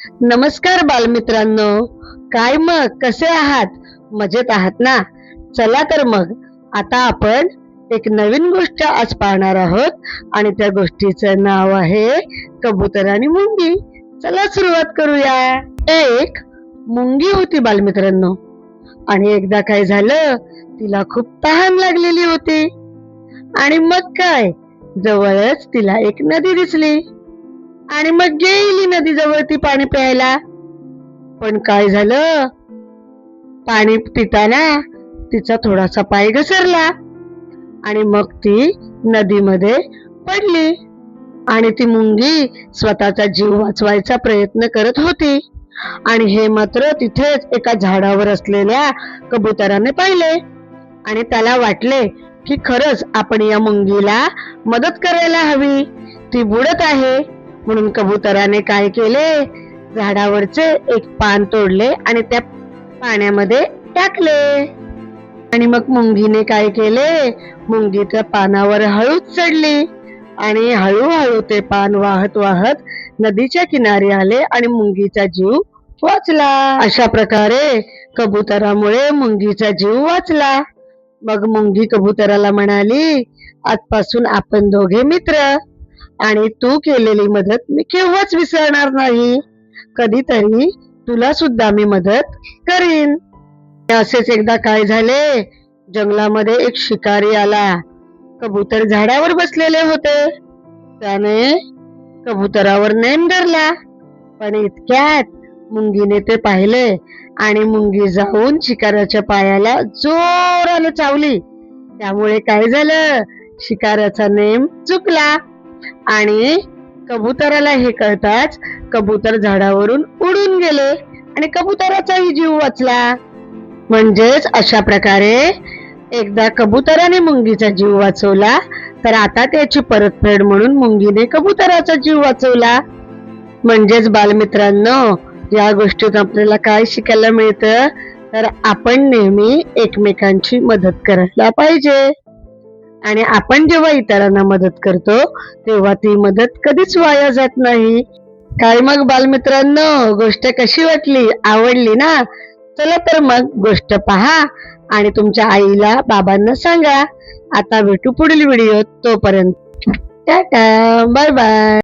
नमस्कार बालमित्रांनो, काय मग कसे आहात? मजेत आहात ना? चला तर मग आता आपण एक नवीन गोष्ट आज पाहणार आहोत आणि त्या गोष्टीचं नाव आहे कबूतर आणि मुंगी. चला सुरुवात करूया. एक मुंगी होती बालमित्रांनो, आणि एकदा काय झालं, तिला खूप तहान लागलेली होती. आणि मग काय, जवळच तिला एक नदी दिसली आणि मग गेली नदीजवळ ती पाणी प्यायला. पण काय झालं, पाणी पिताना तिचा थोडासा पाय घसरला आणि मग ती नदीमध्ये पडली. आणि ती मुंगी स्वतःचा जीव वाचवायचा प्रयत्न करत होती. आणि हे मात्र तिथेच एका झाडावर असलेल्या कबुतराने पाहिले आणि त्याला वाटले की खरंच आपण या मुंगीला मदत करायला हवी, ती बुडत आहे. म्हणून कबुतराने काय केले, झाडावरचे एक पान तोडले आणि त्या पाण्यामध्ये टाकले. आणि मग मुंगीने काय केले, मुंगी त्या पानावर हळूच चढली आणि हळूहळू ते पान वाहत वाहत नदीच्या किनारी आले आणि मुंगीचा जीव वाचला. अशा प्रकारे कबुतरामुळे मुंगीचा जीव वाचला. मग मुंगी कबुतराला म्हणाली, आजपासून आपण दोघे मित्र आणि तू केलेली मदत मी केव्हाच विसरणार नाही. कधीतरी तुला सुद्धा मी मदत करीन. असेच एकदा काय झाले, जंगलामध्ये एक शिकारी आला. कबूतर झाडावर बसलेले होते. त्याने कबुतरावर नेम धरला, पण इतक्यात मुंगीने ते पाहिले आणि मुंगी जाऊन शिकाऱ्याच्या पायाला जोराने चावली. त्यामुळे काय झालं, शिकाऱ्याचा नेम चुकला आणि कबुतराला हे कळताच कबूतर झाडावरून उडून गेले आणि कबुतराचाही जीव वाचला. म्हणजेच अशा प्रकारे एकदा कबुतराने मुंगीचा जीव वाचवला, तर आता त्याची परतफेड म्हणून मुंगीने कबुतराचा जीव वाचवला. म्हणजेच बालमित्रांनो, या गोष्टीत आपल्याला काय शिकायला मिळतं, तर आपण नेहमी एकमेकांची मदत करायला पाहिजे. आणि आपण जेव्हा इतरांना मदत करतो तेव्हा ती मदत कधीच वाया जात नाही. काय मग बालमित्रांनो, गोष्ट कशी वाटली? आवडली ना? चला तर मग गोष्ट पहा आणि तुमच्या आईला बाबांना सांगा. आता भेटू पुढील व्हिडिओत. तोपर्यंत टाटा, बाय बाय.